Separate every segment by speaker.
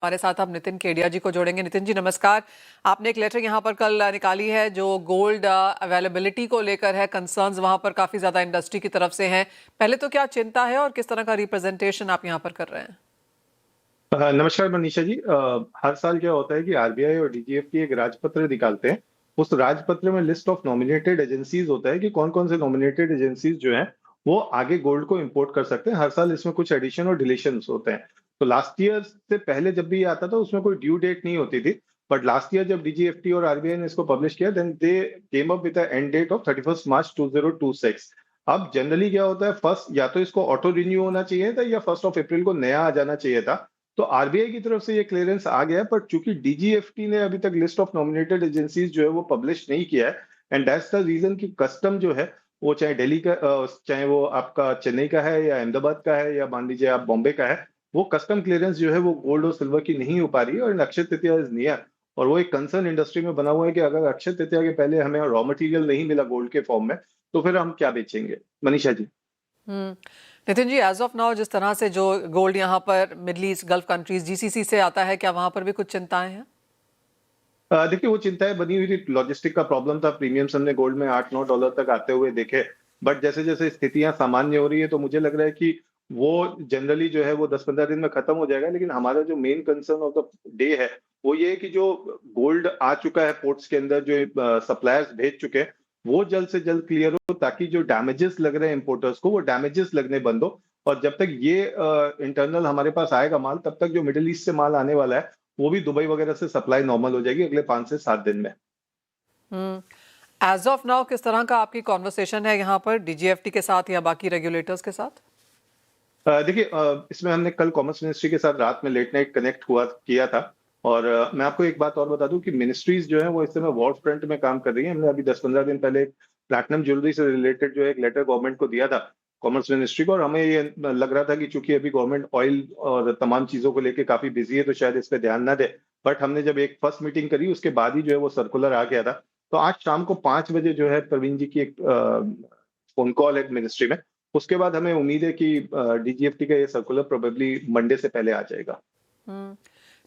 Speaker 1: हमारे साथ हम नितिन केडिया जी को जोड़ेंगे। नितिन जी नमस्कार। आपने एक लेटर यहाँ पर कल निकाली है जो गोल्ड अवेलेबिलिटी को लेकर है, कंसर्न्स वहां पर काफी ज्यादा इंडस्ट्री की तरफ से हैं। पहले तो क्या चिंता है और किस तरह का रिप्रेजेंटेशन आप यहाँ पर कर रहे हैं?
Speaker 2: नमस्कार मनीषा जी। हर साल क्या होता है कि आरबीआई और डीजीएफटी एक राजपत्र निकालते हैं। उस राजपत्र में लिस्ट ऑफ नॉमिनेटेड एजेंसीज होता है कि कौन कौन से नॉमिनेटेड एजेंसीज जो हैं वो आगे गोल्ड को इंपोर्ट कर सकते हैं। हर साल इसमें कुछ एडिशन और डिलीशन होते हैं। तो लास्ट ईयर से पहले जब भी ये आता था उसमें कोई ड्यू डेट नहीं होती थी। बट लास्ट ईयर जब डीजीएफटी और आरबीआई ने इसको पब्लिश किया then they came up with end date of 31 March 2026। अब जनरली क्या होता है, फर्स्ट या तो इसको ऑटो रिन्यू होना चाहिए था या 1 अप्रैल को नया आ जाना चाहिए था। तो आरबीआई की तरफ से ये क्लियरेंस आ गया, पर चूंकि डीजीएफटी ने अभी तक लिस्ट ऑफ नॉमिनेटेड एजेंसीज जो है वो पब्लिश नहीं किया है, एंड दैट्स द रीजन कि कस्टम जो है वो चाहे दिल्ली का चाहे वो आपका चेन्नई का है या अहमदाबाद का है या मान लीजिए आप बॉम्बे का है, वो कस्टम क्लियरेंस जो है वो गोल्ड और सिल्वर की नहीं हो पा रही है। और अक्षय तृतीया इज नियर, और वो एक कंसर्न इंडस्ट्री में बना हुआ है कि अगर अक्षय तृतीया के पहले हमें रॉ मटेरियल नहीं मिला गोल्ड के फॉर्म में तो फिर हम क्या बेचेंगे। मनीषा जी।
Speaker 1: हम्म। Nitin ji, as of now जिस तरह से जो गोल्ड यहाँ पर middle east gulf countries GCC से आता है, क्या वहां पर भी कुछ चिंताएं हैं?
Speaker 2: देखिए वो चिंताएं बनी हुई थी, लॉजिस्टिक का प्रॉब्लम था। प्रीमियम्स हमने गोल्ड में $8-9 तक आते हुए देखे। बट जैसे जैसे स्थितियां सामान्य हो रही है तो मुझे लग रहा है कि वो जनरली जो है वो 10-15 दिन में खत्म हो जाएगा। लेकिन हमारा जो main concern of the day है वो ये है कि जो गोल्ड आ चुका है पोर्ट्स के अंदर, जो सप्लायर्स भेज चुके हैं, वो जल्द से जल्द क्लियर हो, ताकि जो डैमेजेस लग रहे हैं इंपोर्टर्स को वो डैमेजेस लगने बंद हो। और जब तक ये इंटरनल हमारे पास आएगा माल, तब तक जो मिडिल ईस्ट से माल आने वाला है वो भी दुबई वगैरह से सप्लाई नॉर्मल हो जाएगी अगले 5 से 7 दिन में।
Speaker 1: एज ऑफ नाउ किस तरह का आपकी कॉन्वर्सेशन है यहाँ पर डीजीएफटी के साथ या बाकी रेगुलेटर्स के साथ?
Speaker 2: देखिए, इसमें हमने कल कॉमर्स मिनिस्ट्री के साथ रात में लेट नाइट कनेक्ट हुआ किया था। और मैं आपको एक बात और बता दूं कि मिनिस्ट्रीज जो है वो इस समय वॉर फ्रंट में काम कर रही है। हमने अभी 10-15 दिन पहले प्लैटिनम ज्वेलरी से रिलेटेड जो है एक लेटर गवर्नमेंट को दिया था, कॉमर्स मिनिस्ट्री को। और हमें ये लग रहा था कि चूंकि अभी गवर्नमेंट ऑयल और तमाम चीजों को लेकर काफी बिजी है तो शायद इस पे ध्यान ना दे। बट हमने जब एक फर्स्ट मीटिंग करी उसके बाद ही जो है वो सर्कुलर आ गया था। तो आज शाम को 5 बजे जो है प्रवीण जी की एक फोन कॉल है मिनिस्ट्री में। उसके बाद हमें उम्मीद है कि डीजीएफटी का ये सर्कुलर प्रोबेबली मंडे से पहले आ जाएगा।
Speaker 1: हम्म।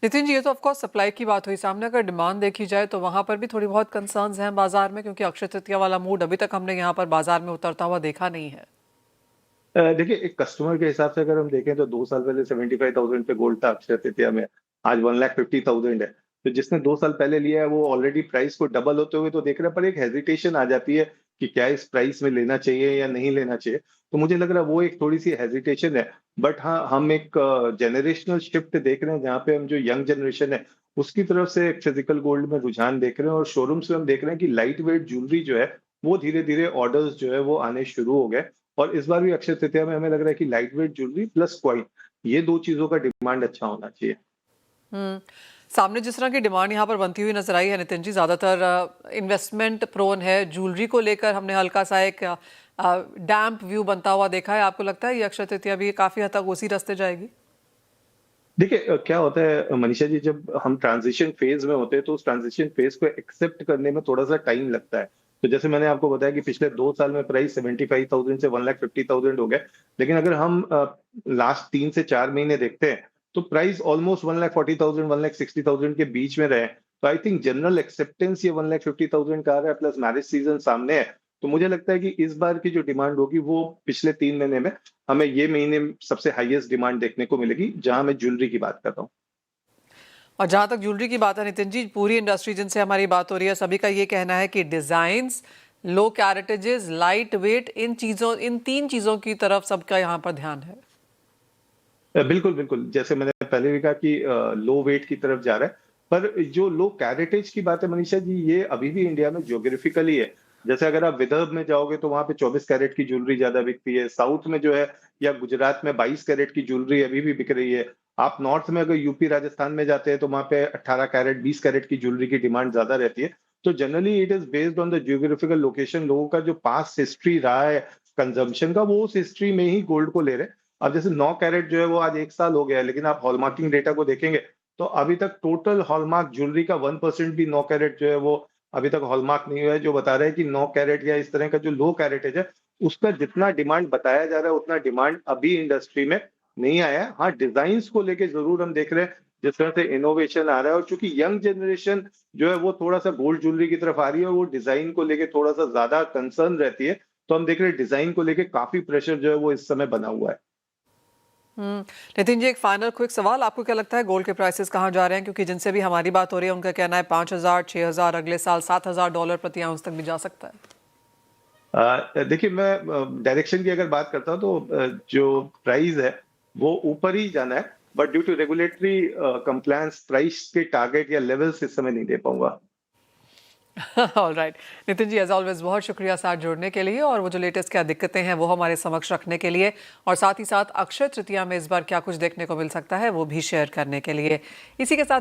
Speaker 1: नितिन जी, ये तो ऑफ कोर्स सप्लाई की बात हुई। सामने अगर डिमांड देखी जाए तो वहां पर भी थोड़ी बहुत कंसर्न्स हैं बाजार में, क्योंकि अक्षय तृतीया वाला मूड अभी तक हमने यहाँ पर बाजार में उतरता हुआ देखा नहीं है।
Speaker 2: देखिए, एक कस्टमर के हिसाब से अगर हम देखें तो 2 साल पहले 75,000 पे गोल्ड था अक्षय तृतीया में। आज 1,50,000 है। तो जिसने 2 साल पहले लिया है वो ऑलरेडी प्राइस को डबल होते हुए तो देख रहा है, पर एक हेजिटेशन आ जाती है कि क्या इस प्राइस में लेना चाहिए या नहीं लेना चाहिए। तो मुझे लग रहा है वो एक थोड़ी सी हेजिटेशन है। बट हाँ, हम एक जनरेशनल शिफ्ट देख रहे हैं जहाँ पे हम जो यंग जनरेशन है उसकी तरफ से फिजिकल गोल्ड में रुझान देख रहे हैं। और शोरूम्स में हम देख रहे हैं कि लाइट वेट ज्वेलरी जो है वो धीरे धीरे ऑर्डर्स जो है वो आने शुरू हो गए। और इस बार भी अक्षय तृतीया में हमें लग रहा है कि light weight jewellery plus coin, ये दो चीजों का डिमांड अच्छा होना चाहिए।
Speaker 1: हम्म। सामने जिस तरह की डिमांड यहाँ पर बनती हुई नजर आई है नितिन जी, ज्यादातर इन्वेस्टमेंट प्रोन है। ज्वेलरी को लेकर हमने हल्का सा एक डैम्प व्यू बनता हुआ देखा है। आपको लगता है ये अक्षय तृतीया भी काफी हद तक उसी रास्ते जाएगी?
Speaker 2: देखिए, क्या होता है मनीषा जी, जब हम ट्रांजिशन फेज में होते हैं तो उस ट्रांजिशन फेज को एक्सेप्ट करने में थोड़ा सा टाइम लगता है। तो जैसे मैंने आपको बताया कि पिछले 2 साल में प्राइस 75,000 से 1,50,000 हो गए। लेकिन अगर हम लास्ट 3 से 4 महीने देखते हैं तो प्राइस ऑलमोस्ट 1,40,000 1,60,000 के बीच में रहे। तो आई थिंक जनरल एक्सेप्टेंस ये 1,50,000 का आ रहा है, प्लस मैरिज सीजन सामने है। तो मुझे लगता है कि इस बार की जो डिमांड होगी वो पिछले 3 महीने में हमें ये महीने सबसे हाईएस्ट डिमांड देखने को मिलेगी, जहां मैं ज्वेलरी की बात कर रहा हूँ।
Speaker 1: और जहां तक ज्वेलरी की बात है नितिन जी, पूरी इंडस्ट्री जिनसे हमारी बात हो रही है सभी का ये कहना है कि डिजाइन्स, लो कैरेटेजेस, लाइट वेट, इन तीन चीजों की तरफ सबका यहाँ पर ध्यान है।
Speaker 2: बिल्कुल बिल्कुल, जैसे मैंने पहले भी कहा कि लो वेट की तरफ जा रहा है। पर जो लो कैरेटेज की बात है मनीषा जी, ये अभी भी इंडिया में ज्योग्राफिकली है। जैसे अगर आप विदर्भ में जाओगे तो वहां पे 24 कैरेट की ज्वेलरी ज्यादा बिकती है। साउथ में जो है या गुजरात में 22 कैरेट की ज्वेलरी अभी भी बिक रही है। आप नॉर्थ में अगर यूपी राजस्थान में जाते हैं तो वहां पे 18 कैरेट 20 कैरेट की ज्वेलरी की डिमांड ज्यादा रहती है। तो generally it is based on the geographical location. लोगों का जो पास्ट हिस्ट्री रहा है कंजम्पशन का, वो उस हिस्ट्री में ही गोल्ड को ले रहे हैं। अब जैसे 9 कैरेट जो है वो आज 1 साल हो गया है, लेकिन आप हॉलमार्किंग डेटा को देखेंगे तो अभी तक टोटल हॉलमार्क ज्वेलरी का 1% भी 9 कैरेट जो है वो अभी तक हॉलमार्क नहीं हुआ है। जो बता रहा है कि 9 कैरेट या इस तरह का जो लो कैरेटेज है उसका जितना डिमांड बताया जा रहा है उतना डिमांड अभी इंडस्ट्री में नहीं आया है। हाँ, डिजाइन को लेके जरूर हम देख रहे हैं। जिस तरह से इनोवेशन आ रहा है, और चूंकि यंग जनरेशन जो है वो थोड़ा सा गोल्ड ज्वेलरी की तरफ आ रही है और वो डिजाइन को लेके थोड़ा सा ज्यादा कंसर्न रहती है, तो हम देख रहे हैं डिजाइन को लेके काफी प्रेशर जो है वो इस समय बना हुआ है।
Speaker 1: नितिन जी, एक फाइनल क्विक सवाल, आपको क्या लगता है गोल्ड के प्राइसेस कहाँ जा रहे हैं? क्योंकि जिनसे भी हमारी बात हो रही है उनका कहना है 5,000, 6,000, अगले साल $7,000 प्रति आउंस तक भी जा सकता है।
Speaker 2: देखिए, मैं डायरेक्शन की अगर बात करता हूँ तो जो प्राइस है वो ऊपर ही जाना है, but due to regulatory compliance price के टारगेट या लेवल्स इस समय नहीं दे पाऊंगा।
Speaker 1: All right, Nitin ji, as always बहुत शुक्रिया साथ जुड़ने के लिए और वो जो लेटेस्ट क्या दिक्कतें हैं वो हमारे समक्ष रखने के लिए, और साथ ही साथ अक्षय तृतीया में इस बार क्या कुछ देखने को मिल सकता है वो भी शेयर करने के लिए। इसी के साथ